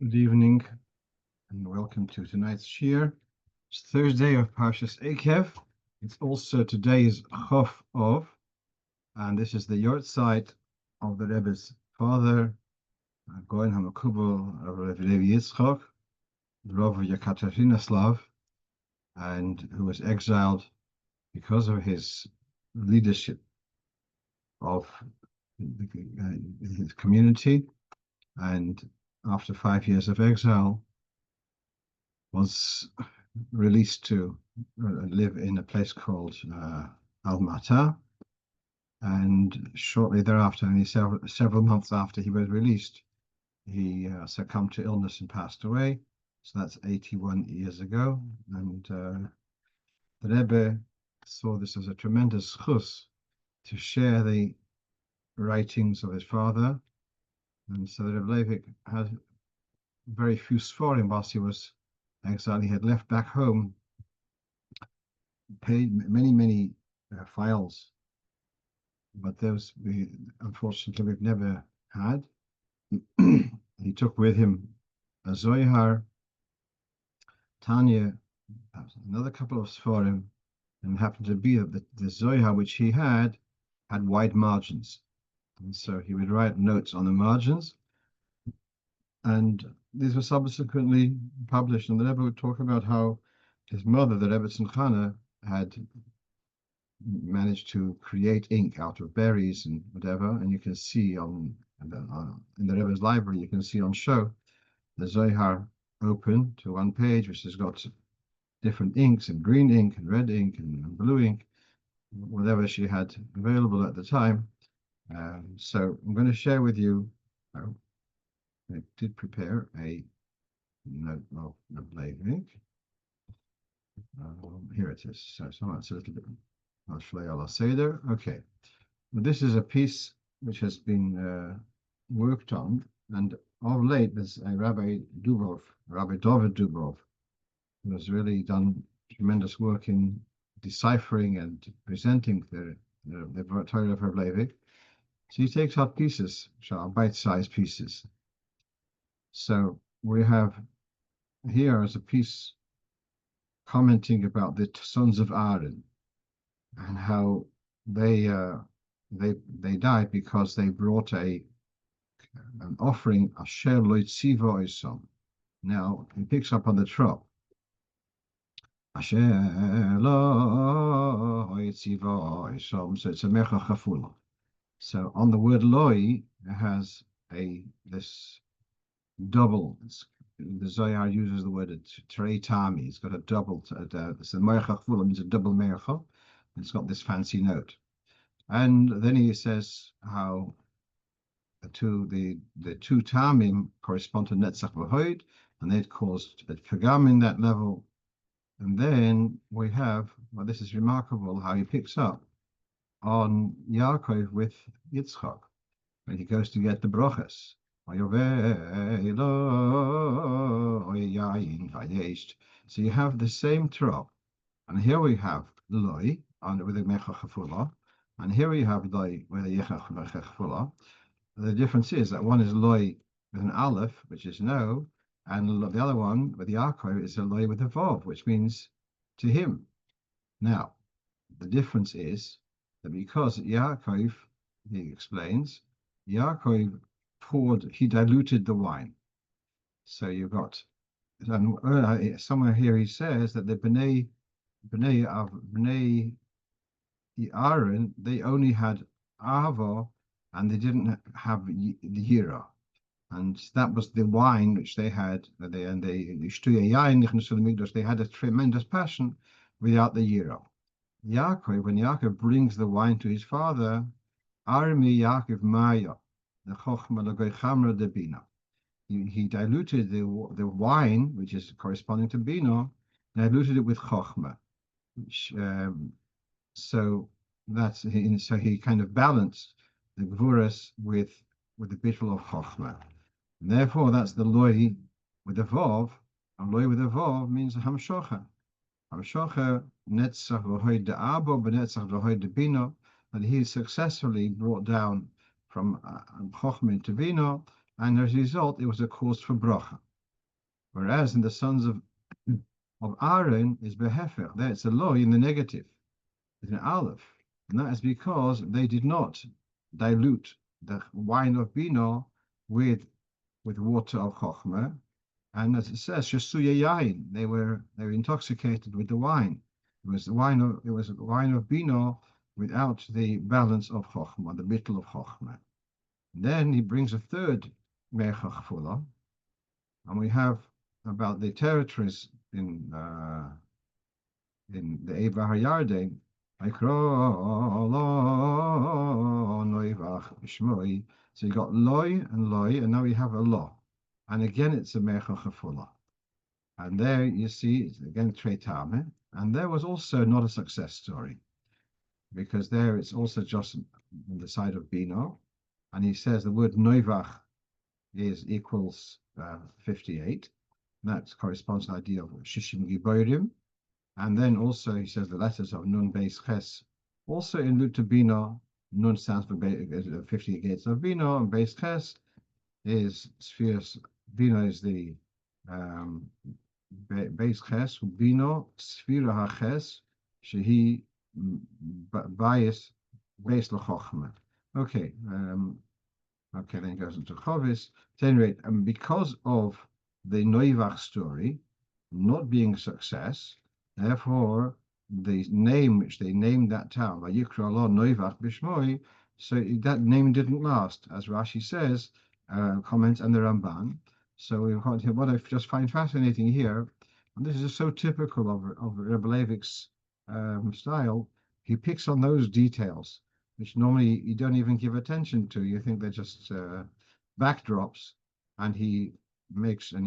Good evening and welcome to tonight's shiur. It's Thursday of Parshas Eikev. It's also today's Rov of, and this is the yortzeit of the Rebbe's father, Goral Rov of Levi Yitzchok, Rov of Anash, and who was exiled because of his leadership of his community, and after 5 years of exile, was released to live in a place called Almata. And shortly thereafter, only several months after he was released, he succumbed to illness and passed away. So that's 81 years ago. And the Rebbe saw this as a tremendous chus to share the writings of his father. And so the Rebbe Levi had very few sforim whilst he was exiled. He had left back home many files, but those unfortunately we've never had. He took with him a Zohar, Tanya, another couple of sforim, and it happened to be that the Zohar which he had wide margins, and so he would write notes on the margins, and these were subsequently published. And the Rebbe would talk about how his mother, the Rebbe Tzimchana, had managed to create ink out of berries and whatever. And you can see in the Rebbe's library, you can see on show the Zohar open to one page, which has got different inks, and green ink and red ink and blue ink, whatever she had available at the time. So I'm going to share with you. I did prepare a note of the ink. Here it is. So it's a little bit. Okay. This is a piece which has been worked on, and of late there's a Rabbi David Dubrov, who has really done tremendous work in deciphering and presenting the Torah of Rabbi Levi. So he takes out pieces, which are bite-sized pieces. So we have here as a piece commenting about the sons of Aaron and how they died because they brought an offering, asher lo tziva osom. Now he picks up on the trop. Asher lo tziva osom. So it's a mecha chafula. So on the word loi it has this double. The Zohar uses the word trei tami. It's got a double. So mecha chafula means a double mecha. It's got this fancy note. And then he says how the two tamim correspond to netzach v'hoid, and they'd caused a pagam in that level. And then we have, well, this is remarkable how he picks up on Yaakov with Yitzchok when he goes to get the brochas. So you have the same trop, and here we have loi with a mecha chafula, and here we have loi with a yechach chafula. The difference is that one is loi with an aleph, which is no, and the other one with Yaakov is a loi with a vav, which means to him. Now, the difference is that because Yaakov, he explains, Yaakov he diluted the wine. So you've got, somewhere here he says that the Bnei Aaron, they only had Ahava, and they didn't have the Yira. And that was the wine which they had. They had a tremendous passion without the Yira. Yaakov, when Yaakov brings the wine to his father, Armi Yaakov Maya, the Chochma Lagoy Chamra de Bina. He diluted the wine, which is corresponding to Bina, diluted it with Chochma. So he kind of balanced the Gvuras with the bittul of Chochma. And therefore, that's the loi with a vav. And loi with a vav means hamshocha. Hamshocha netzach v'hoid de abo b'netzach v'hoid de bino, that he successfully brought down from Chochma to Bino, and as a result, it was a cause for bracha. Whereas in the sons of Aaron is behefer. There it's a loy in the negative. It's an aleph. And that is because they did not dilute the wine of Bino with water of Chochmah. And as it says, Shesuya Yain, they were intoxicated with the wine. It was wine of Bino without the balance of Chochmah, the bittul of Chochmah. Then he brings a third Mecha Chfula, and we have about the territories in the Eva Hayarden. So you got loy, and now we have a law. And again, it's a Mecha Chfula. And there you see, it's again Tretame. And there was also not a success story, because there it's also just on the side of Bino. And he says the word Noivach equals 58. That corresponds to the idea of Shishim Giborim. And then also he says the letters of Nun Beis Ches. Also in Luta Bino, Nun stands for 50 gates of Bino, and Beis Ches is spheres. Bino is the Beis Ches, Bino, Sphira HaChes, Shehi Bias, Beis L'Chochmah. Okay, okay, then it goes into Chovis. At any rate, and because of the Noivach story not being a success, therefore the name which they named that town, Vayikra Allah Noivach Bishmoi, so that name didn't last, as Rashi says, comments and the Ramban. So what I just find fascinating here, and this is so typical of Rebbe Levik's style, he picks on those details which normally you don't even give attention to. You think they're just backdrops, and he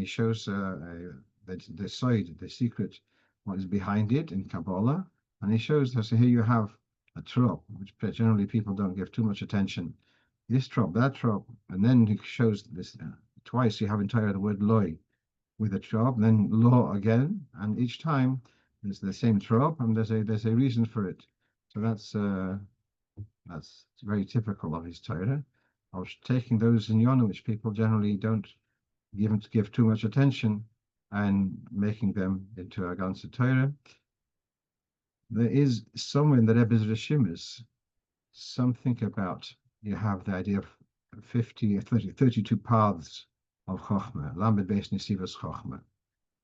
shows the side, the secret, what is behind it in Kabbalah, and he shows us. So here you have a trop, which generally people don't give too much attention. This trop, that trop, and then he shows this twice. You have entire the word loy with a trop, then law again, and each time there's the same trop, and there's a reason for it. So that's very typical of his Torah. I was taking those in Yonah, which people generally don't give too much attention, and making them into a ganze Torah. There is somewhere in the Rebbe's Rishimis something about, you have the idea of 32 paths of Chochmah, Lamed Beis Nesivas Chochmah,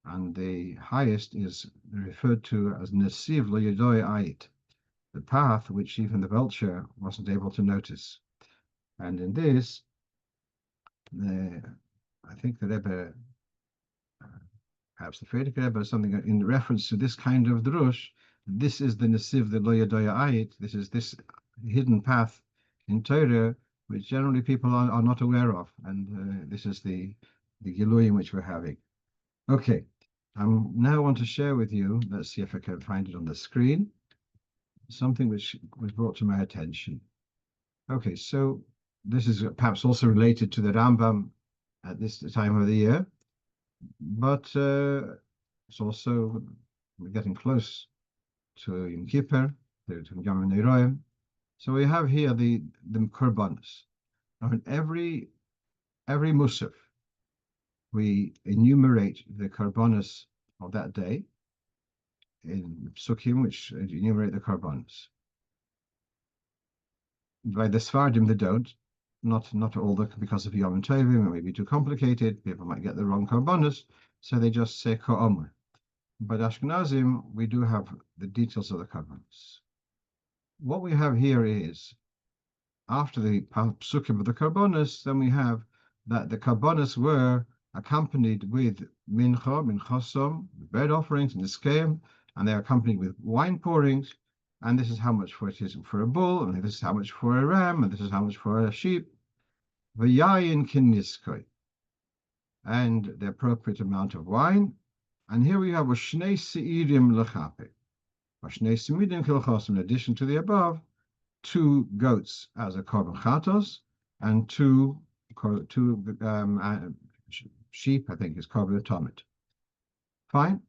and the highest is referred to as Nesiv Lo Yodoi Ait, the path which even the vulture wasn't able to notice. And in this, I think the Rebbe, perhaps the Frierdiker Rebbe, something in reference to this kind of drush. This is the Nesiv, the Lo Yodoi Ait. This is this hidden path in Torah, which generally people are not aware of. And this is the Giluyim which we're having. Okay, I now want to share with you, let's see if I can find it on the screen, something which was brought to my attention. Okay, so this is perhaps also related to the Rambam at this time of the year, but it's also, we're getting close to Yom Kippur, to Yom Neroim. So we have here the korbanos. Now in every Musaf, we enumerate the korbanos of that day in Psukim, which enumerate the korbanos. By the Sfardim, they don't. Not all because of Yom Tovim, it may be too complicated. People might get the wrong korbanos, so they just say Ko'omer. But Ashkenazim, we do have the details of the korbanos. What we have here is, after the psukim of the korbanos, then we have that the korbanos were accompanied with minchosom, bread offerings, and the skeim, and they're accompanied with wine pourings. And this is how much for it is for a bull, and this is how much for a ram, and this is how much for a sheep. V'yayin kinniskoi, and the appropriate amount of wine. And here we have ושני שעירים לחפק. ושני צמידים כהלכosem, in addition to the above, 2 goats as a korban chatos, and two sheep, I think, is korban atomet. Fine.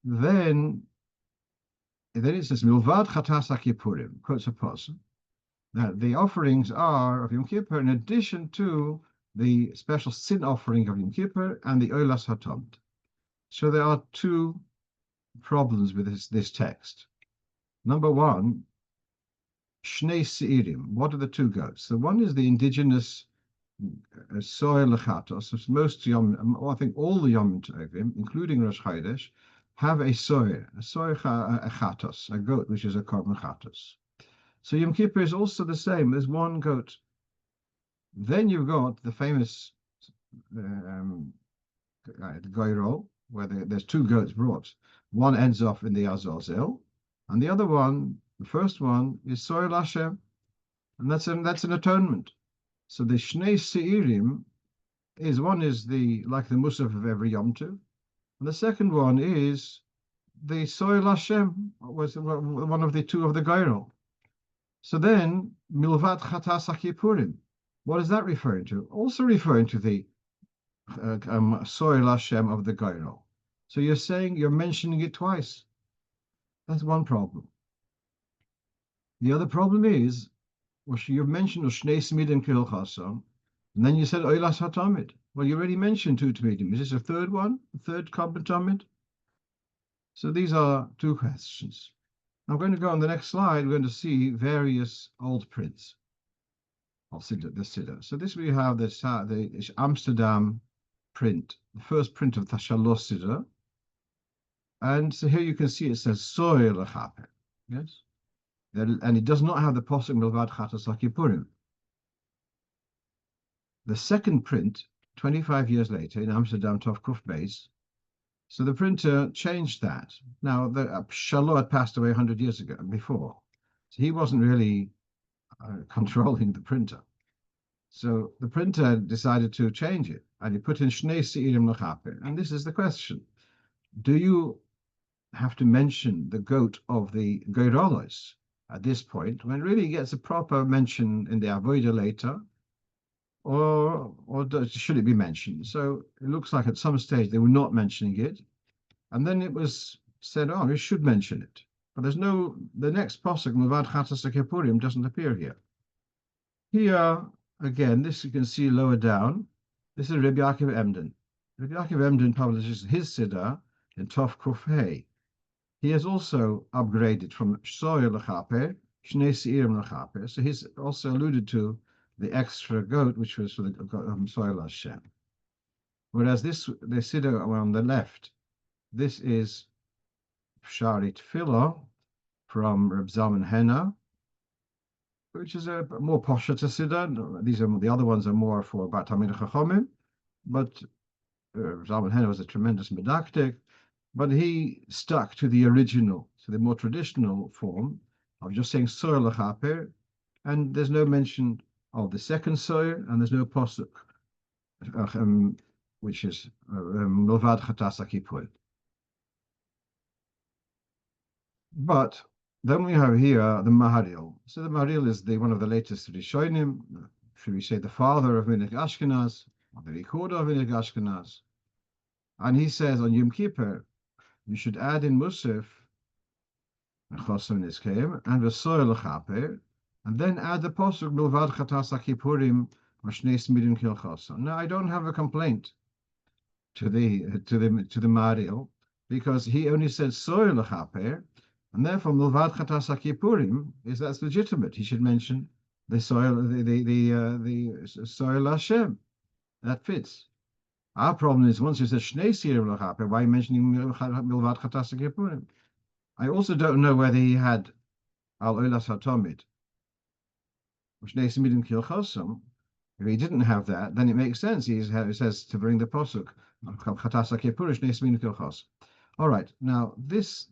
Then it says Milvad chatas haKippurim, quotes a person, that the offerings are of Yom Kippur in addition to the special sin offering of Yom Kippur and the oilas hatomet. So there are two problems with this text. Number one, shnei shiurim. What are the two goats? So one is the indigenous soil lechatos. Most Yom, I think all the Yom Tovim, including Rosh Chodesh, have a soil chatos, a goat which is a korban chatos. So Yom Kippur is also the same. There's one goat. Then you've got the famous Goral, where there's two goats brought. One ends off in the Azazel, and the other one, the first one, is soil Hashem, and that's an atonement. So the shnei shiurim is one is like the Musaf of every Yom Tov, and the second one is the soil Hashem, was one of the two of the Goral. So then milvad chatas haKippurim, what is that referring to? Also referring to the soil Hashem of the Goral. So you're mentioning it twice. That's one problem. The other problem is, you've mentioned Shnei Smidim Kil Chasam, and then you said Oilas HaTamid. Well, you already mentioned two Tamidim. Is this a third one? A third korban tamid? So these are two questions. I'm going to go on the next slide. We're going to see various old prints of the Siddur. So this we have the Amsterdam print, the first print of the Shalosh Siddur. And so here you can see it says soil lechaper. Yes? And it does not have the posuk milvad chatas haKippurim. The second print, 25 years later, in Amsterdam Tov Kuf Beis, so the printer changed that. Now, the Shaloh had passed away 100 years ago before, so he wasn't really controlling the printer. So the printer decided to change it, and he put in Shnei Shiurim lechaper. And this is the question: do you have to mention the goat of the Goralos at this point, when really gets a proper mention in the Avodah later, or should it be mentioned? So it looks like at some stage they were not mentioning it, and then it was said, oh, we should mention it. But there's no, the next posuk, Milvad Chatas HaKippurim, doesn't appear here. Here, again, this you can see lower down, this is Rabbi Yaakov Emden. Rabbi Yaakov Emden publishes his Siddur in Tov Kuf Hey. He has also upgraded from soil lechaper, shnei shiurim lechaper. So he's also alluded to the extra goat, which was for the soil Hashem. Whereas the Siddur on the left, this is Shari Tefillah from Reb Zalman Henna, which is a more posher Siddur. The other ones are more for about Talmidei Chachamim, but Zalman Henna was a tremendous medactic. But he stuck to the original, to the more traditional form of just saying soil lechaper, and there's no mention of the second soil, and there's no posuk, which is milvad chatas haKippurim. But then we have here the Maharil. So the Maharil is one of the latest Rishonim, should we say the father of Minhag Ashkenaz, or the recorder of Minhag Ashkenaz, and he says on Yom Kippur, you should add in Musaf, and v'soil lechaper, and then add the posuk milvad chatas haKippurim v'shnei smidim kil chasam. Now I don't have a complaint to the Maharil, because he only said soil lechaper, and therefore milvad chatas haKippurim that's legitimate. He should mention the soil, the soil Hashem. That fits. Our problem is once you said Shnei Shiurim lechaper, why are you mentioning milvad chatas haKippurim? I also don't know whether he had al olas hatamid, Shnei smidim kil chasam. If he didn't have that, then it makes sense. He says to bring the posuk chatas haKippurim Shnei smidim kil chasam. All right, now this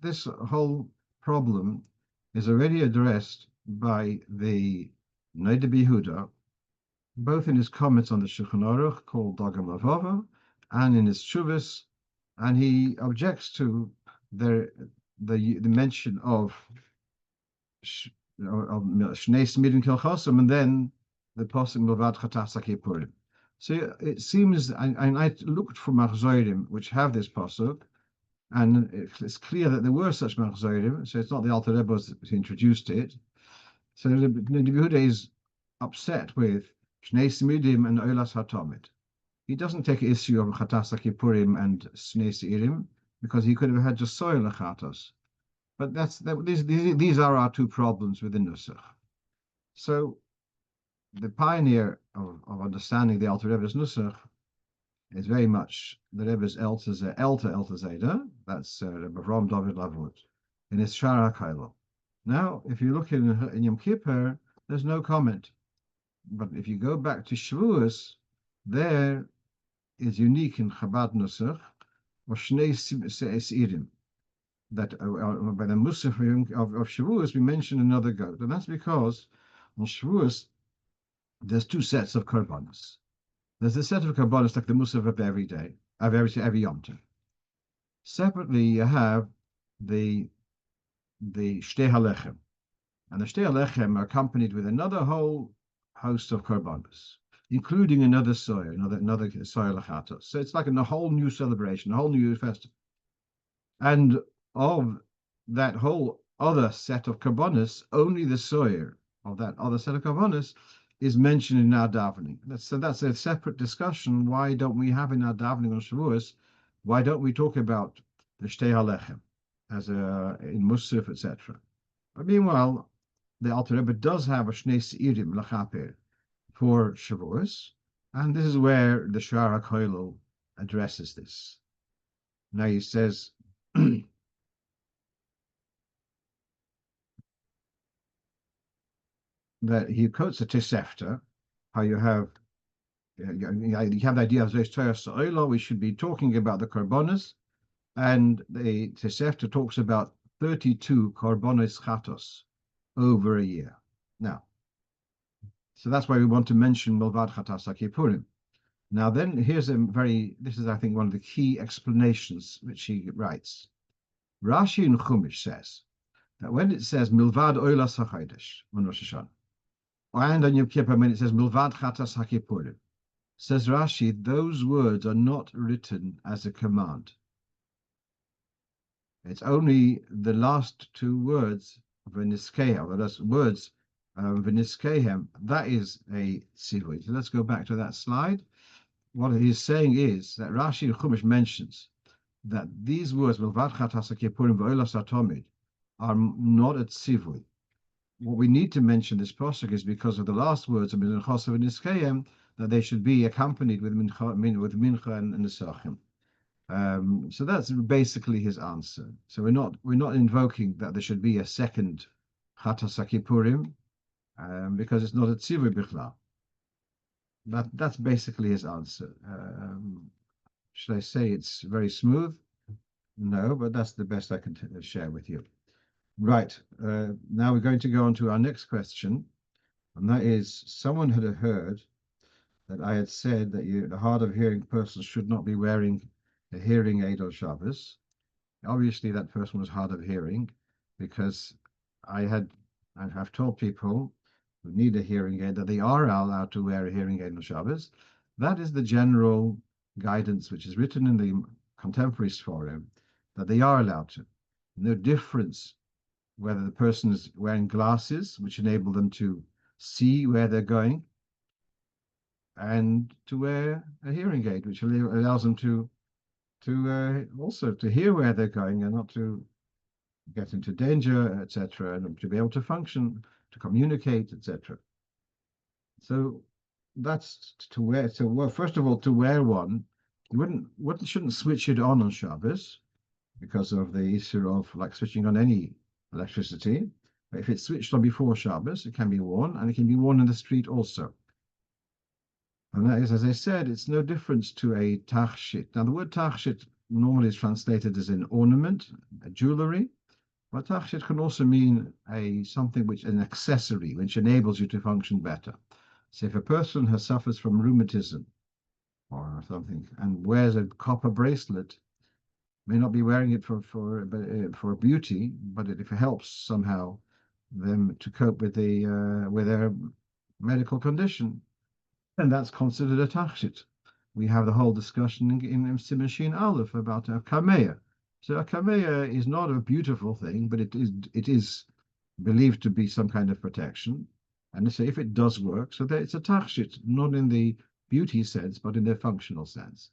whole problem is already addressed by the Noda B'Yehuda, both in his comments on the Shulchan Aruch called Dagam Lavava, and in his Shuvas, and he objects to the mention of Shnei Smidim Kil Chasam, and then the posuk Milvad Chatas haKippurim. So it seems, and I looked for Machzorim which have this posuk, and it's clear that there were such Machzorim, so it's not the Alter Rebbe that introduced it. So the Yehuda is upset with Shnei Smidim and Olas HaTamid. he doesn't take an issue of Chatas Akipurim and Shnei Shiurim because he could have had just soil Chatos. But these are our two problems within Nusach. So the pioneer of understanding the Alter Rebbe's Nusach is very much the Rebbe's Elter Zayda, that's Rebbe Rom David Lavut, in his Shara Kailo. Now, if you look in Yom Kippur, there's no comment. But if you go back to Shavuos, there is unique in Chabad Nusach, ושני שעירים. That by the Musaf of Shavuos, we mention another goat. And that's because on Shavuos, there's two sets of korbanos. There's a set of korbanos like the Musaf of every day, of every Yom Tov. Separately, you have the Shtei HaLechem. And the Shtei HaLechem are accompanied with another whole host of korbanos, including another soil, another soil lachatos. So it's like a whole new celebration, a whole new festival. And of that whole other set of korbanos, only the soil of that other set of korbanos is mentioned in our davening. So that's a separate discussion. Why don't we have in our davening on Shavuos? Why don't we talk about the Shtei HaLechem as in Musaf, etc.? But meanwhile, the Alter Rebbe does have a Shnei Shiurim Lachaper for Shavuos, and this is where the Shara Koilo addresses this. Now he says that he quotes a Tosefta, how you have the idea of Zeus Torah Sa'olah, we should be talking about the Korbanos, and the Tosefta talks about 32 Korbanos Chatos over a year. Now, so that's why we want to mention Mlvad Chatas HaKippurim. Now then, this is I think one of the key explanations which he writes. Rashi in Chumash says that when it says Milvad Oilas HaChodesh on Rosh Hashanah, and on Yom Kippur when it says Milvad Chatas HaKippurim, says Rashi, those words are not written as a command. It's only the last two words, V'niskehem, those words, V'niskehem, that is a tzivui. So let's go back to that slide. What he's saying is that Rashi and Chumash mentions that these words, Milvad Chatas HaKippurim V'olas HaTomid, are not a tzivui. What we need to mention this pasuk is because of the last words of Minchas and Niskayim, that they should be accompanied with Mincha and Nesachim. So that's basically his answer. So we're not invoking that there should be a second Chatas HaKippurim, because it's not a tzivui bichlal. That's basically his answer. Should I say it's very smooth? No, but that's the best I can share with you. Right, now we're going to go on to our next question, and that is, someone had heard that I had said that the hard of hearing person should not be wearing a hearing aid on Shabbos. Obviously, that person was hard of hearing because I have told people who need a hearing aid that they are allowed to wear a hearing aid on Shabbos. That is the general guidance which is written in the contemporary forum, that they are allowed to. No difference whether the person is wearing glasses, which enable them to see where they're going, and to wear a hearing aid, which allows them to also to hear where they're going and not to get into danger, etc., and to be able to function, to communicate, etc. So that's to wear. So, well, first of all, to wear one, you shouldn't switch it on Shabbos because of the issue of like switching on any electricity. But if it's switched on before Shabbos, it can be worn, and it can be worn in the street also. And that is, as I said, it's no difference to a tachshit. Now, the word tachshit normally is translated as an ornament, a jewelry, but tachshit can also mean something an accessory, which enables you to function better. So if a person suffers from rheumatism or something and wears a copper bracelet, may not be wearing it for beauty, but if it helps somehow them to cope with their medical condition, then that's considered a tachshit. We have the whole discussion in Siman Shin Aleph about a kameya. So a kameya is not a beautiful thing, but it is believed to be some kind of protection. And so if it does work, so that it's a tachshit, not in the beauty sense, but in their functional sense.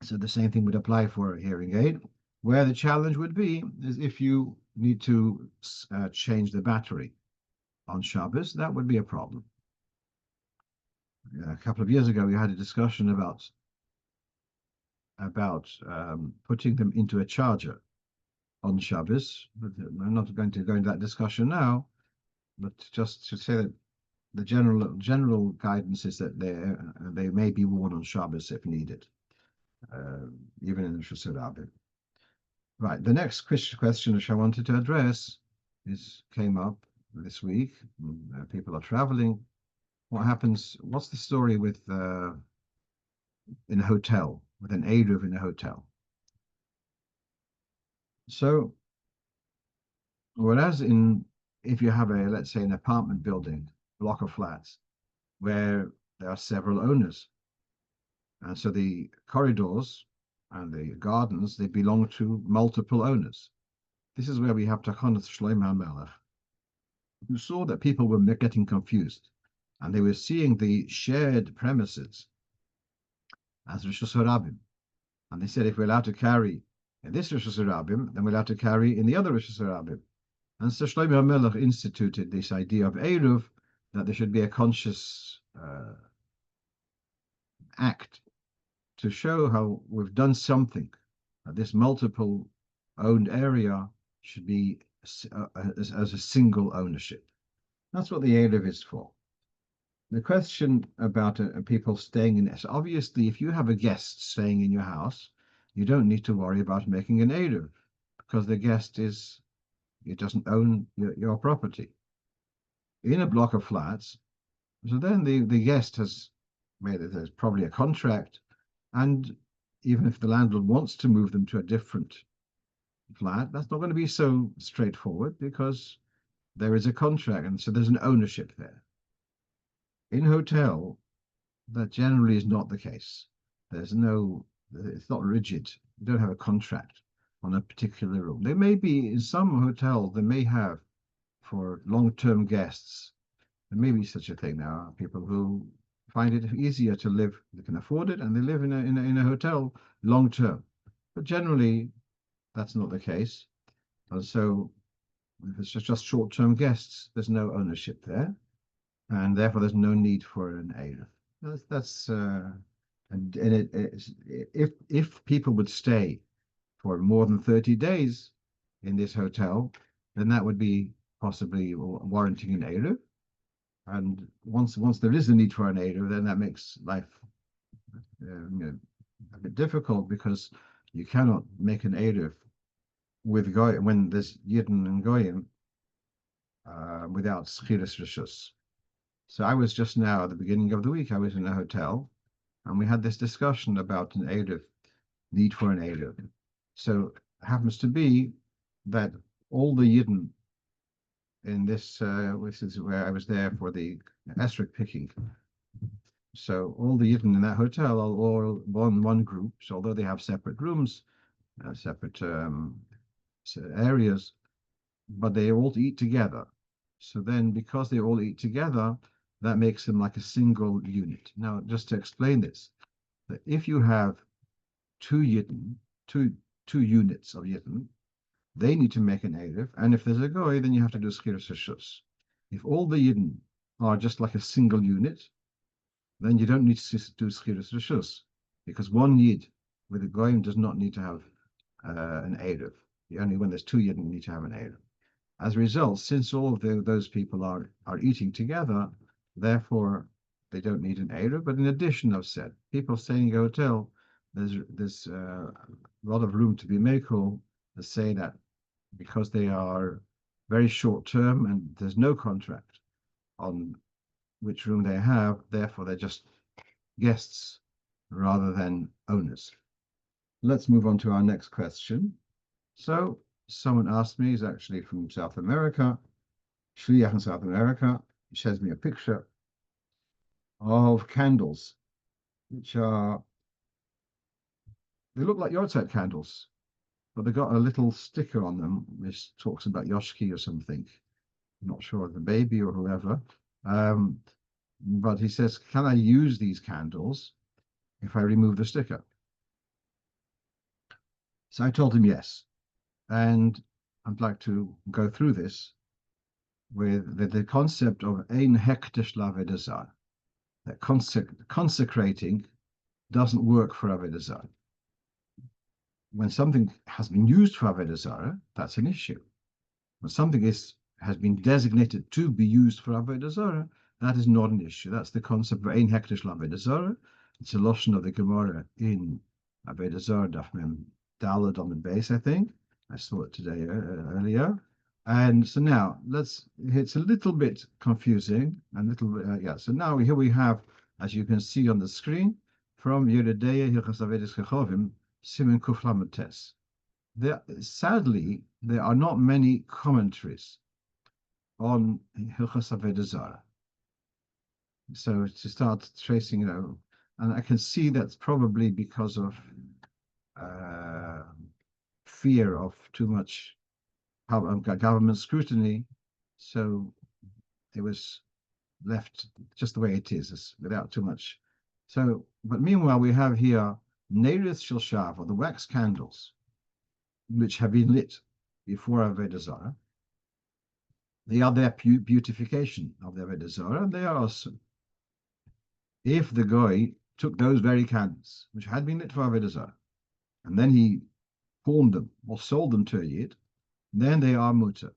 So the same thing would apply for a hearing aid, where the challenge would be is if you need to change the battery on Shabbos, that would be a problem. A couple of years ago, we had a discussion about putting them into a charger on Shabbos. But I'm not going to go into that discussion now, but just to say that the general guidance is that they may be worn on Shabbos if needed, even in the Shusarabim. Right, the next question which I wanted to address came up this week. People are traveling. What happens? What's the story with in a hotel, with an Eruv in a hotel? So, whereas if you have let's say an apartment building, block of flats, where there are several owners, and so the corridors and the gardens, they belong to multiple owners. This is where we have Tachanas Shlomo HaMelech, who saw that people were getting confused, and they were seeing the shared premises as Rosh Hashanah. And they said, if we're allowed to carry in this Rosh Hashanah, then we're allowed to carry in the other Rosh Hashanah. And so Shlomo HaMelech instituted this idea of Eruv, that there should be a conscious act to show how we've done something. This multiple owned area should be as a single ownership. That's what the Eruv is for. The question about people staying in this, obviously, if you have a guest staying in your house, you don't need to worry about making an Eruv, because the guest it doesn't own your property. In a block of flats, so then the guest has made it, there's probably a contract, and even if the landlord wants to move them to a different flat, that's not going to be so straightforward, because there is a contract, and so there's an ownership there. In hotel, that generally is not the case. It's not rigid. You don't have a contract on a particular room. There may be, in some hotels, they may have, for long-term guests, there may be such a thing. There are people who find it easier to live, they can afford it, and they live in a hotel long-term. But generally, that's not the case. And so if it's just short-term guests, there's no ownership there, and therefore there's no need for an Eruv. If people would stay for more than 30 days in this hotel, then that would be possibly warranting an Eruv. And once there is a need for an Eruv, then that makes life a bit difficult, because you cannot make an Eruv with Goy when there's Yidden and Goyim without Schiras Rishus. So I was just now, at the beginning of the week, I was in a hotel, and we had this discussion about an Eruv, need for an Eruv. So it happens to be that all the Yidden in this is where I was there for the esrog picking. So all the Yidden in that hotel are all one group. So although they have separate rooms, separate areas, but they all eat together. So then, because they all eat together, that makes them like a single unit. Now, just to explain this, that if you have two Yidden, two units of Yidden, they need to make an Eruv, and if there's a goy, then you have to do Schiras Rishus. If all the Yidden are just like a single unit, then you don't need to do Schiras Rishus, because one Yid with a goyim does not need to have an Eruv. Only when there's two Yidden you need to have an Eruv. As a result, since all of those people are eating together, therefore they don't need an Eruv. But in addition, I've said, people staying in a hotel, there's a lot of room to be makel to say that because they are very short term and there's no contract on which room they have, therefore they're just guests rather than owners. Let's move on to our next question. So someone asked me, he's actually from South America, Shliach in South America. He shows me a picture of candles, which they look like Yortzeit candles, but they got a little sticker on them which talks about Yoshki or something. I'm not sure, the baby or whoever. But he says, can I use these candles if I remove the sticker? So I told him yes. And I'd like to go through this with the concept of ein hektish l'avodah zarah. That consecrating doesn't work for avodah zarah. When something has been used for avodah zarah, that's an issue. When something has been designated to be used for avodah zarah, that is not an issue. That's the concept of ein hektish l'avodah zarah. It's a lotion of the Gemara in avodah zarah daf mem daled on the base, I think. I saw it today earlier. And so now it's a little bit confusing and yeah. So now here we have, as you can see on the screen, from Yeridea Hilchos Avedas Kechovim, Simen Kuf Lamed Tes. Sadly, there are not many commentaries on Hilchos Avodah Zarah. So to start tracing, and I can see that's probably because of fear of too much government scrutiny, so it was left just the way it is, without too much. So, but meanwhile, we have here Neirith Shilshav, or the wax candles, which have been lit before Avodah Zarah. They are their beautification of the Avodah Zarah, and they are also, if the Goy took those very candles, which had been lit for Avodah Zarah, and then he pawned them or sold them to a Yid, then they are mutter,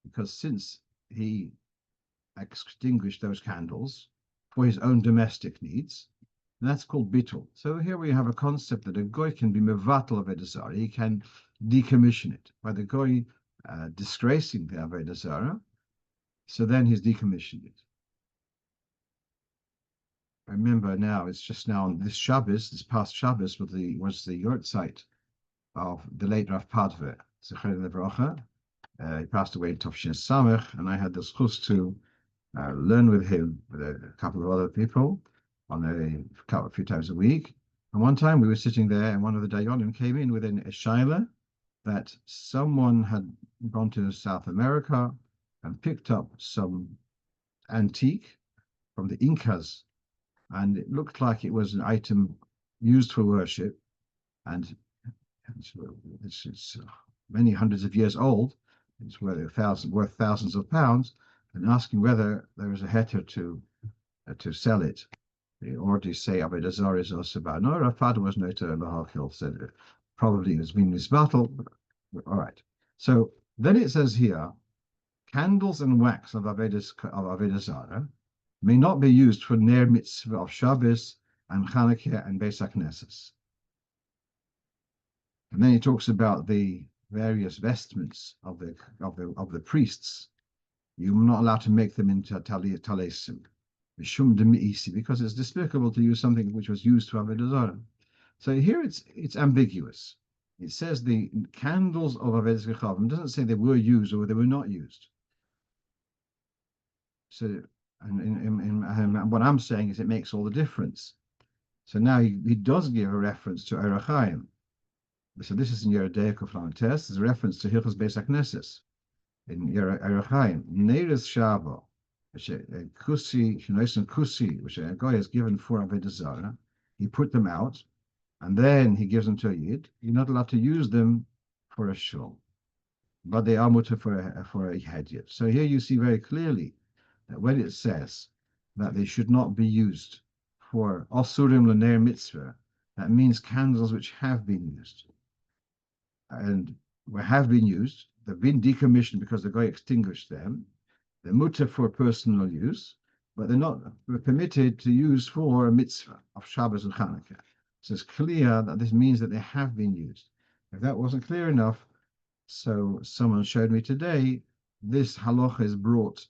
because since he extinguished those candles for his own domestic needs, that's called bittul. So here we have a concept that a goy can be mevatel avodah zarah. He can decommission it by the goy disgracing the avodah zarah. So then he's decommissioned it. I remember now, it's just now on this Shabbos, this past Shabbos, was the yurt site of the late Rav Padve, Zechariah Levracha. He passed away in Tovshin Samech, and I had the chus to learn with him, with a couple of other people, on a few times a week. And one time we were sitting there, and one of the Dayanim came in with a shaila that someone had gone to South America and picked up some antique from the Incas, and it looked like it was an item used for worship, and it's many hundreds of years old. It's worth thousands of pounds, and asking whether there is a heter to sell it, or to say avodah zarah is also bad. No, our father was no to lahachil, said probably it has been this battle. All right. So then it says here, candles and wax of avodah zarah may not be used for ner mitzvah of Shabbos and Chanukah and Beis HaKnesses. And then he talks about the various vestments of the priests. You're not allowed to make them into talesim, because it's despicable to use something which was used for avodah zarah. So here it's ambiguous. It says the candles of Avedas Kechavim, doesn't say they were used or they were not used. So, and what I'm saying is it makes all the difference. So now he does give a reference to Erechaim. So this is in Yeridea Kuflan Test. There's a reference to Hilchos Beis HaKnesses in Erechaim. Neiris Shava, which a kusi, which a guy has given for Avodah Zarah, he put them out, and then he gives them to a Yid. You're not allowed to use them for a shul, but they are mutter for a hedyot. So here you see very clearly that when it says that they should not be used for osurim l'ner mitzvah, that means candles which have been used. And have been used, they've been decommissioned because the guy extinguished them. They're mutter for personal use, but they're not permitted to use for a mitzvah of Shabbos and Chanukah. So it's clear that this means that they have been used. If that wasn't clear enough, so someone showed me today, this halacha is brought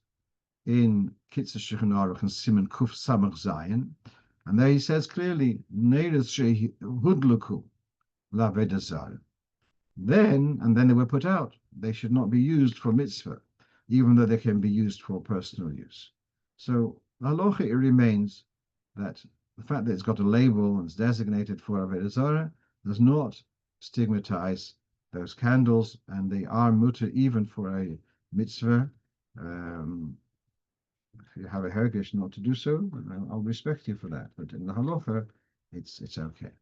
in Kitzur Shulchan Aruch and Siman Kuf Samach Zayin, and there he says clearly, Neiris Shehudluku L'Avodah Zarah. Then they were put out. They should not be used for mitzvah, even though they can be used for personal use. So the halacha, it remains that the fact that it's got a label and it's designated for Avodah Zarah does not stigmatize those candles, and they are mutter even for a mitzvah. If you have a hergish not to do so, I'll respect you for that. But in the halacha, it's okay.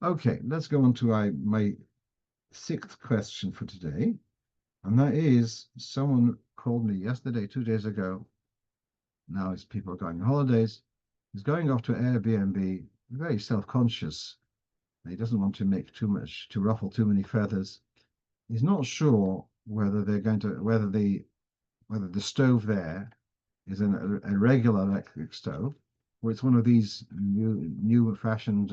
Okay, let's go on to my sixth question for today. And that is, someone called me yesterday, 2 days ago. Now as people are going on holidays. He's going off to Airbnb, very self-conscious. He doesn't want to make to ruffle too many feathers. He's not sure whether the stove there is a regular electric stove, or it's one of these new fashioned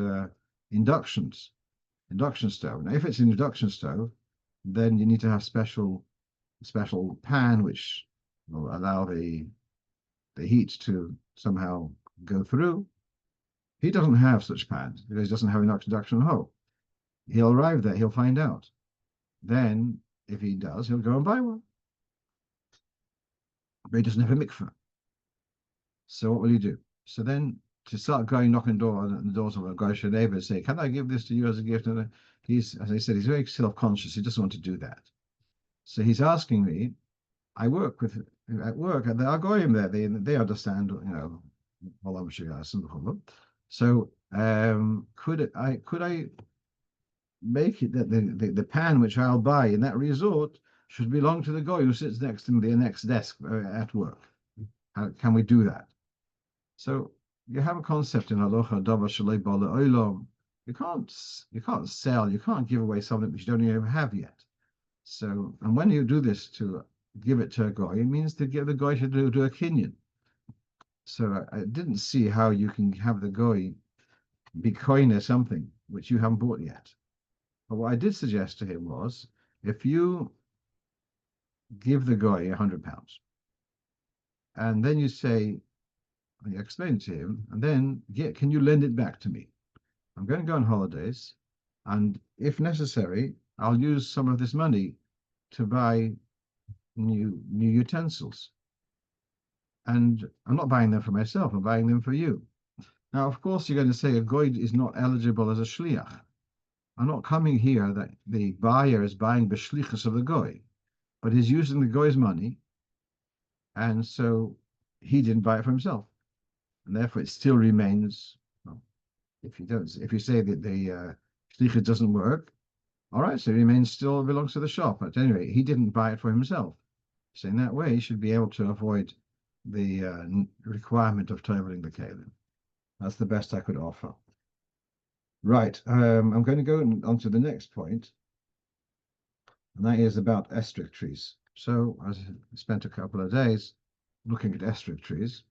induction stove. Now, if it's an induction stove, then you need to have special pan which will allow the heat to somehow go through. He doesn't have such pans because he doesn't have enough induction hole. He'll arrive there, he'll find out. Then, if he does, he'll go and buy one. But he doesn't have a mikvah. So what will he do? So then, to start going knocking the doors of a Goyish neighbor and say, "Can I give this to you as a gift?" And as I said, he's very self-conscious. He doesn't want to do that. So he's asking me. I work at work, and there are goyim there. They understand, So could I make it that the pan which I'll buy in that resort should belong to the goy who sits next to the next desk at work? How can we do that? So you have a concept in halacha davar shalei ba le'olam. You can't sell, you can't give away something which you don't even have yet. So, and when you do this to give it to a goy, it means to give the goy to do a kinyan. So I didn't see how you can have the goy be koine something which you haven't bought yet. But what I did suggest to him was, if you give the goy £100, and then you say, and you explain to him, and then can you lend it back to me? I'm going to go on holidays, and if necessary, I'll use some of this money to buy new utensils. And I'm not buying them for myself, I'm buying them for you. Now, of course, you're going to say a goy is not eligible as a shliach. I'm not coming here that the buyer is buying the shlichus of the goy, but he's using the goy's money, and so he didn't buy it for himself. And therefore it still remains, well, if you say that the shlichus doesn't work, all right, so it still belongs to the shop. But anyway, he didn't buy it for himself. So in that way, he should be able to avoid the requirement of toveling the kalim. That's the best I could offer. Right, I'm going to go on to the next point, and that is about esrog trees. So I spent a couple of days looking at esrog trees,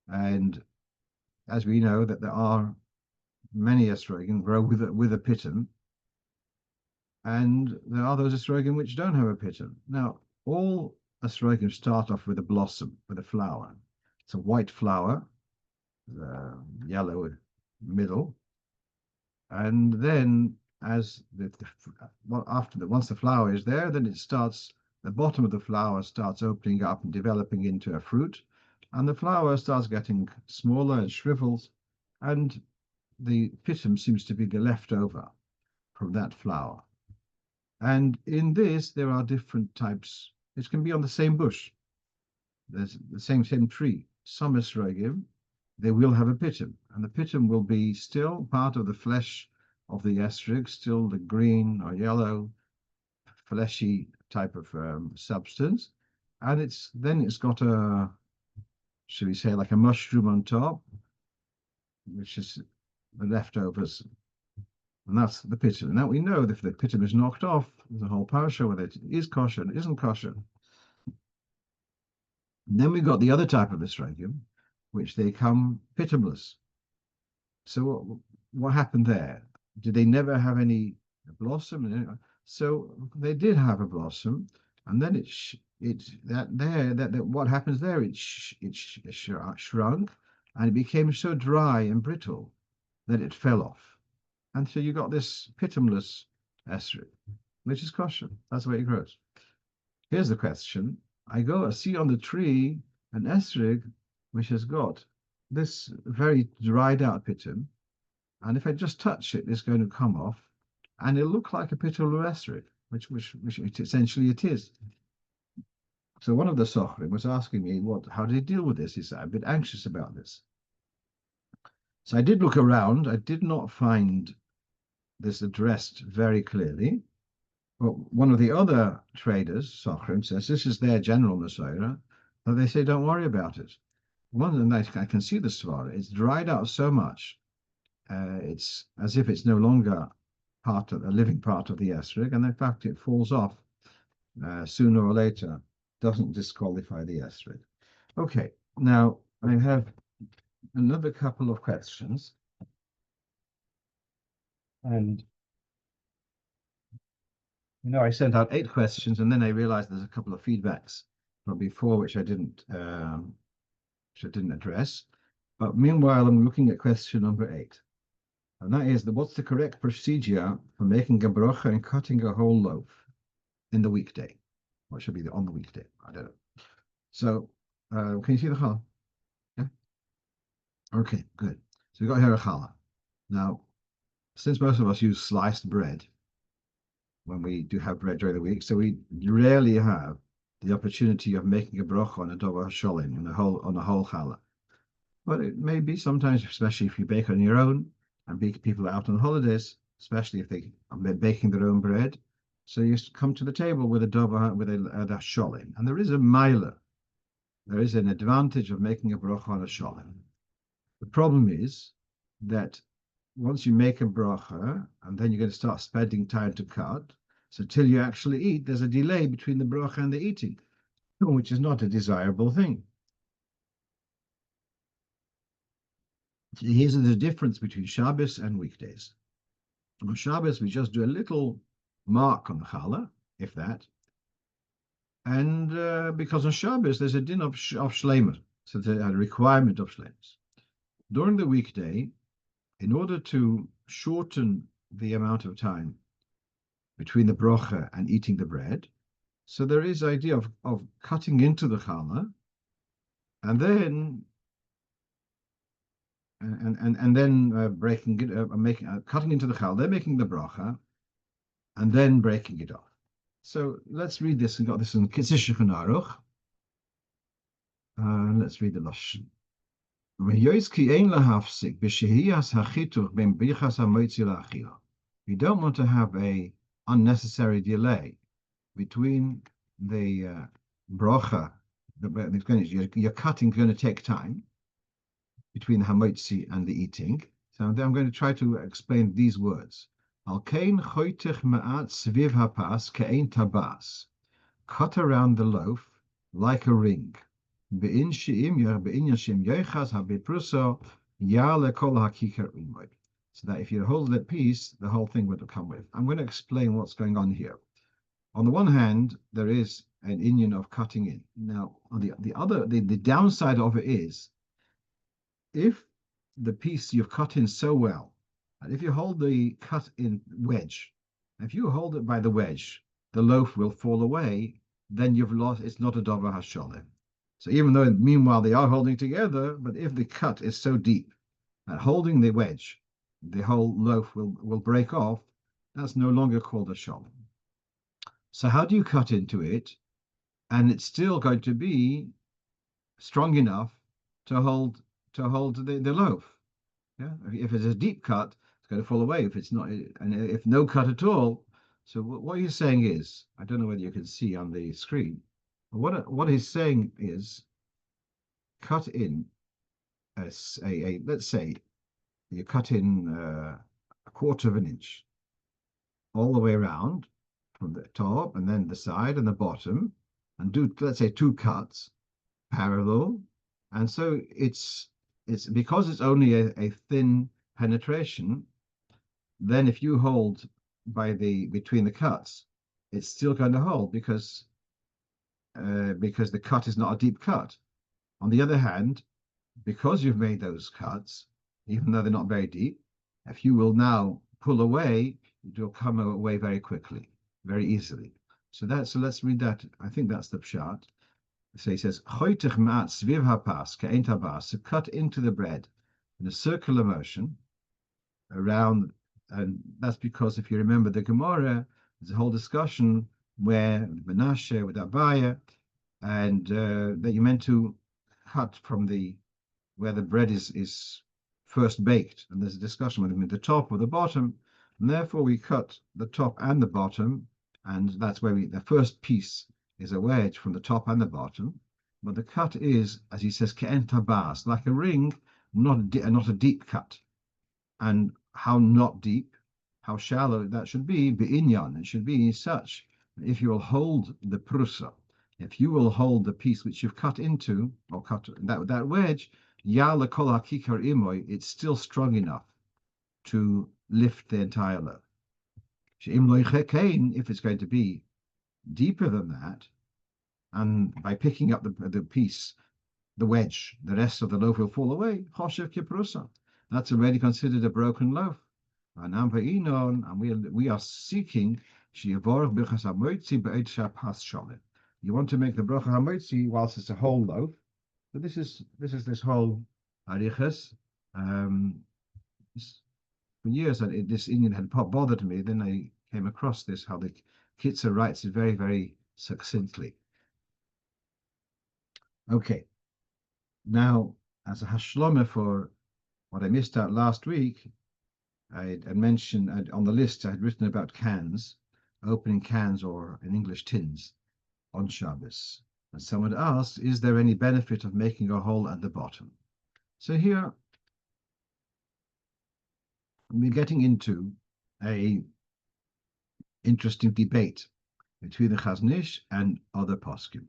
and as we know that there are many esrogim grow with a pitum, and there are those esrogim which don't have a pitum. Now, all esrogim start off with a blossom, with a flower. It's a white flower, yellow middle, and then as once the flower is there, then the bottom of the flower starts opening up and developing into a fruit, and the flower starts getting smaller and shrivels, and the pitum seems to be the leftover from that flower. And in this, there are different types. It can be on the same bush. There's the same tree. Some esrogim, they will have a pitum, and the pitum will be still part of the flesh of the esrog, still the green or yellow, fleshy type of substance, and it's got a, should we say, like a mushroom on top, which is the leftovers, and that's the pitum. Now we know that if the pitum is knocked off, there's a whole parasha whether it is kosher and isn't kosher. And then we've got the other type of esrogim, which they come pitumless. So what happened there? Did they never have any blossom? So they did have a blossom, and then what happens there? It shrunk, and it became so dry and brittle that it fell off, and so you got this pitumless esrog, which is kosher. That's the way it grows. Here's the question: I see on the tree an esrog which has got this very dried out pitum, and if I just touch it, it's going to come off, and it'll look like a pitumless esrog, which essentially it is. So one of the Sochrim was asking me, how did he deal with this? He said, I'm a bit anxious about this. So I did look around. I did not find this addressed very clearly. But one of the other traders, Sochrim, says this is their general Masorah, but they say, don't worry about it. One of the I can see the svara. It's dried out so much. It's as if it's no longer a living part of the esrog, and in fact it falls off sooner or later. Doesn't disqualify the esrog. Okay, now I have another couple of questions, and I sent out 8 questions, and then I realized there's a couple of feedbacks from before which I didn't address. But meanwhile, I'm looking at question number 8. And that is, what's the correct procedure for making a bracha and cutting a whole loaf in the weekday? What should be on the weekday? I don't know. So, can you see the challah? Yeah? Okay, good. So we've got here a challah. Now, since most of us use sliced bread when we do have bread during the week, so we rarely have the opportunity of making a bracha on a davar sholim, on a whole challah. But it may be sometimes, especially if you bake on your own, and people are out on holidays, especially if they are baking their own bread. So you come to the table with a davar, with a sholim, and there is a milah. There is an advantage of making a bracha on a sholim. The problem is that once you make a bracha, and then you're going to start spending time to cut, so till you actually eat, there's a delay between the bracha and the eating, which is not a desirable thing. Here's the difference between Shabbos and weekdays. On Shabbos, we just do a little mark on the challah, if that. And because on Shabbos, there's a din of shleimus, so there's a requirement of shleimus. During the weekday, in order to shorten the amount of time between the bracha and eating the bread, so there is idea of cutting into the challah, and then breaking it, cutting into the challah, then making the bracha, and then breaking it off. So let's read this, and got this in Shulchan Aruch. Let's read the lashon. You don't want to have a unnecessary delay between the bracha. Your cutting is going to take time between the hamotzi and the eating. So I'm going to try to explain these words. Alkein choitich ma'at sviv hapas ke'ein tabas. Cut around the loaf like a ring. Be'in she'im yashim yochas habepruso yale kol hakikar umoid. So that if you hold that piece, the whole thing would come with. I'm going to explain what's going on here. On the one hand, there is an inyan of cutting in. Now, on the downside of it is, if the piece you've cut in so well, and if you hold the cut in wedge, if you hold it by the wedge, the loaf will fall away, then you've lost, it's not a davar hasholim. So even though meanwhile they are holding together, but if the cut is so deep that holding the wedge, the whole loaf will break off, that's no longer called a sholim. So how do you cut into it, and it's still going to be strong enough to hold the loaf? Yeah, if it's a deep cut, it's going to fall away. If it's not, and if no cut at all, so what he's saying is, I don't know whether you can see on the screen, but what he's saying is, cut in let's say you cut in a quarter of an inch all the way around from the top and then the side and the bottom, and do, let's say, 2 cuts parallel, and so it's because it's only a thin penetration, then if you hold between the cuts, it's still going to hold because the cut is not a deep cut. On the other hand, because you've made those cuts, even though they're not very deep, if you will now pull away, it will come away very quickly, very easily. So let's read that. I think that's the pshat. So he says, "Choitich ma'at sviv hapas ke'ein tabas," to cut into the bread in a circular motion around, and that's because if you remember the Gemara, there's a whole discussion where Menashe with Abaya, and that you're meant to cut from where the bread is first baked, and there's a discussion whether the top or the bottom, and therefore we cut the top and the bottom, and that's where the first piece is a wedge from the top and the bottom, but the cut is, as he says, ke'en tabas, like a ring, not a deep cut. And how not deep, how shallow that should be, be'inyan, it should be such, if you will hold the prusa, if you will hold the piece which you've cut into, or cut that wedge, yala kol hakikar imoy, it's still strong enough to lift the entire loaf. If it's going to be deeper than that, and by picking up the piece, the wedge, the rest of the loaf will fall away. Choshev kiprusa. That's already considered a broken loaf. And we are seeking. You want to make the bracha hamotzi whilst it's a whole loaf. So this is this whole arichas. For years that this Indian had bothered me. Then I came across this, how the Kitzur writes it very, very succinctly. Okay, now as a hashlama for what I missed out last week, I had mentioned on the list I had written about cans, opening cans, or in English tins, on Shabbos. And someone asked, is there any benefit of making a hole at the bottom? So here we're getting into a interesting debate between the Chazon Ish and other poskim.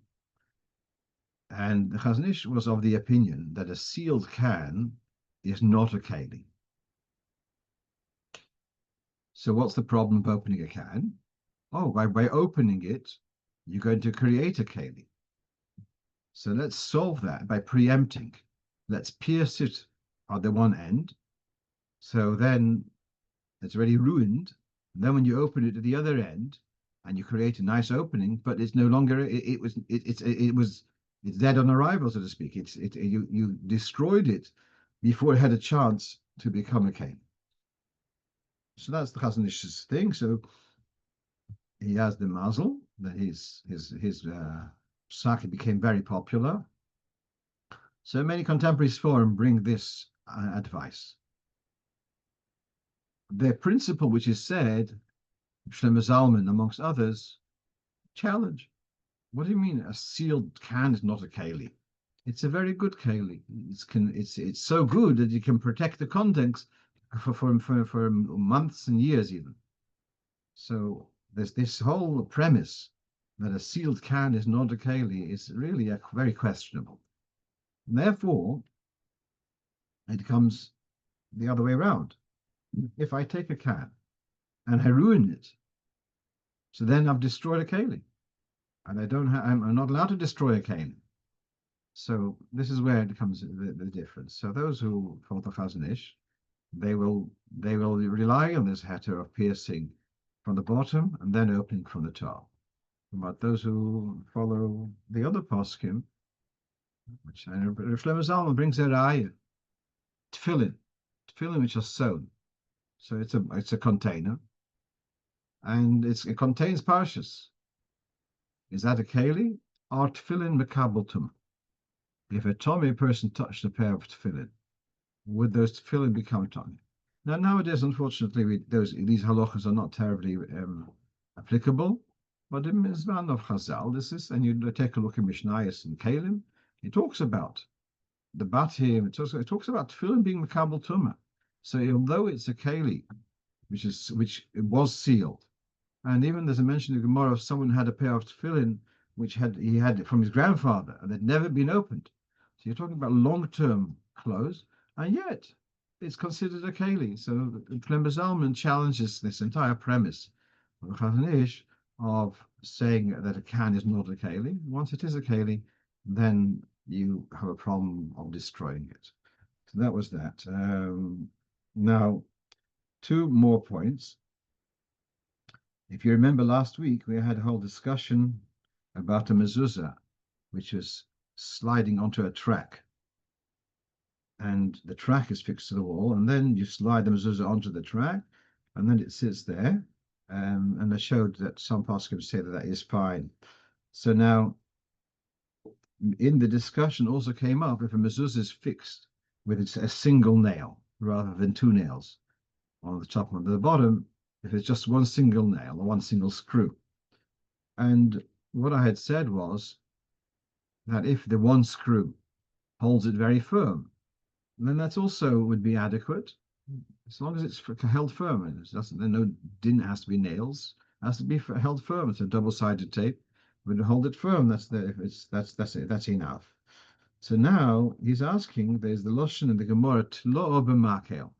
And the Chazon Ish was of the opinion that a sealed can is not a keli. So what's the problem of opening a can? Oh, by opening it, you're going to create a keli. So let's solve that by preempting. Let's pierce it at the one end. So then it's already ruined. And then when you open it at the other end, and you create a nice opening, but it's no longer, it's dead on arrival, so to speak. You destroyed it before it had a chance to become a keli. So that's the Chazon Ish's thing. So he has the mazel that his sake became very popular. So many contemporary Sforim bring this advice. The principle which is said, Shlomo Zalman amongst others, challenge. What do you mean a sealed can is not a keli? It's a very good keli. It's so good that you can protect the contents for months and years even. So there's this whole premise that a sealed can is not a keli is really very questionable. And therefore, it comes the other way around. If I take a can and I ruin it, so then I've destroyed a keli, and I'm not allowed to destroy a keli. So this is where it comes the difference. So those who follow the Chazon Ish, they will rely on this heter of piercing from the bottom and then opening from the top. But those who follow the other poskim, which Shlomo Zalman brings a raya, tefillin which are sewn. So it's a container, and it contains parshas. Is that a keli? Or tefillin mekabel tumah? If a tummy person touched a pair of tefillin, would those tefillin become tummy? Now nowadays, unfortunately, these halachas are not terribly applicable. But in Mizvan of Chazal, this is, and you take a look at Mishnayos and Kalim, it talks about the batim. It talks about tefillin being mekabel tumah. So although it's a keli, which was sealed, and even there's a mention in the Gemara of someone had a pair of tefillin which he had from his grandfather and had never been opened. So you're talking about long-term clothes, and yet it's considered a keli. So Shlomo Zalman challenges this entire premise of the Chazon Ish of saying that a can is not a keli. Once it is a keli, then you have a problem of destroying it. So that was that. Now, two more points. If you remember last week, we had a whole discussion about a mezuzah, which was sliding onto a track. And the track is fixed to the wall, and then you slide the mezuzah onto the track, and then it sits there. And I showed that some poskim say that is fine. So now, in the discussion also came up if a mezuzah is fixed with a single nail rather than two nails on the top and the bottom, if it's just one single nail or one single screw. And what I had said was that if the one screw holds it very firm, then that also would be adequate, as long as it's held firm. And it didn't has to be nails, it has to be held firm. It's a double-sided tape. Would hold it firm. That's it. That's enough. So now he's asking. There's the lashon in the Gemara tlo b'makel.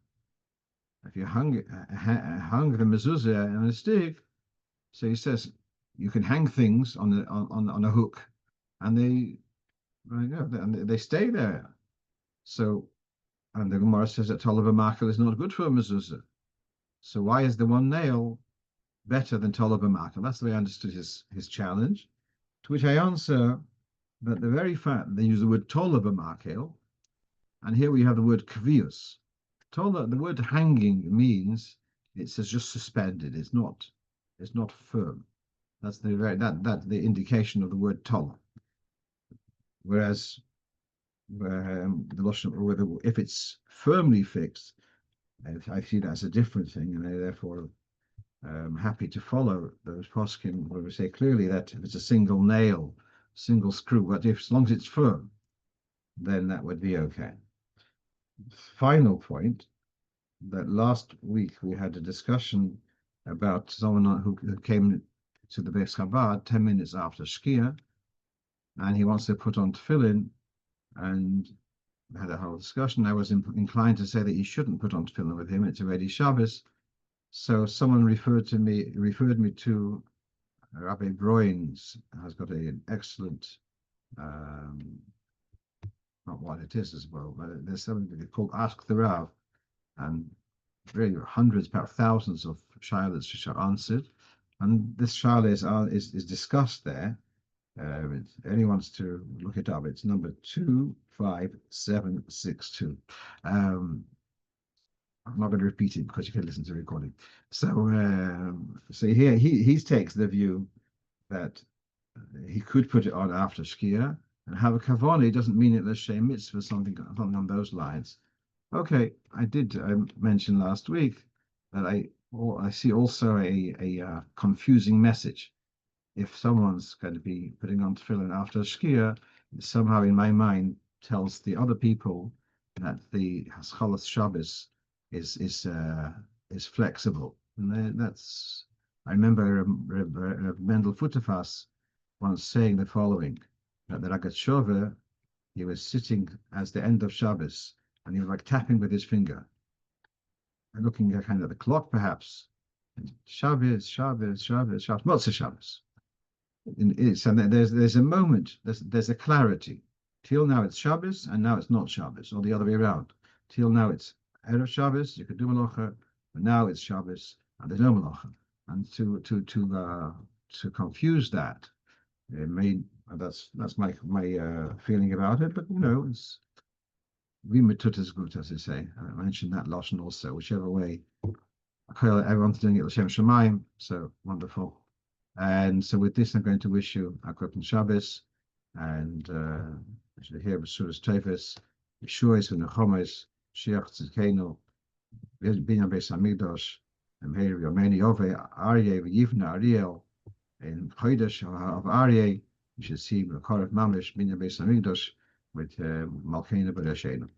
If you hung the mezuzah on a stick, so he says you can hang things on a hook, and they stay there. So, and the Gemara says that tolo b'makel is not good for a mezuzah. So why is the one nail better than tolo b'makel? That's the way I understood his challenge. To which I answer that the very fact that they use the word tolo b'makel, and here we have the word kvius. Tola, the word hanging means it's just suspended. It's not firm. That's the indication of the word tola. Whereas if it's firmly fixed, I see that as a different thing, and I therefore happy to follow those poskim where we say clearly that if it's a single nail, single screw, but as long as it's firm, then that would be okay. Final point, that last week we had a discussion about someone who came to the Beis Chabad 10 minutes after Shkia, and he wants to put on tefillin, and we had a whole discussion. I was inclined to say that he shouldn't put on tefillin with him. It's already Shabbos. So someone referred me to Rabbi Broynes, has got an excellent, not what it is as well, but there's something called Ask the Rav, and really hundreds, perhaps thousands of shilas which are answered, and this shilah is discussed there. If anyone wants to look it up, it's number 25762. I'm not going to repeat it because you can listen to the recording. So, so here he takes the view that he could put it on after Shkia, and have a kavanah doesn't mean it l'shem mitzvah, something on those lines. Okay, I did mention last week that I see also a confusing message. If someone's going to be putting on tefillin after Shkia, somehow in my mind tells the other people that the Haskalas Shabbos is flexible, and that's. I remember Mendel Futterfass once saying the following: that the Ragat Shover, he was sitting as the end of Shabbos, and he was like tapping with his finger, and looking at kind of the clock perhaps. And Shabbos, Shabbos, Shabbos, Shabbos, Motzei Shabbos. And there's a moment, there's a clarity. Till now it's Shabbos, and now it's not Shabbos, or the other way around. Till now it's Erev Shabbos, you could do Melacha, but now it's Shabbos, and there's no Melacha. And to confuse that, that's my feeling about it. But it's Vimatut is good, as they say. I mentioned that lashon also. Whichever way, everyone's doing it l'shem shamayim, so wonderful. And so with this, I'm going to wish you a good Shabbos, and I should hear B'suras Tevis, Yeshuas v'nechomes, Shiach Tzidkenu, Binyan Beis Hamikdash, and Meir Yomeni Ove Aryeh v'Yivna Ariel, in Chodesh of Aryeh, you should see B'Korav Mamish Binyan Beis Hamikdash with Malkeinu B'Reshenu.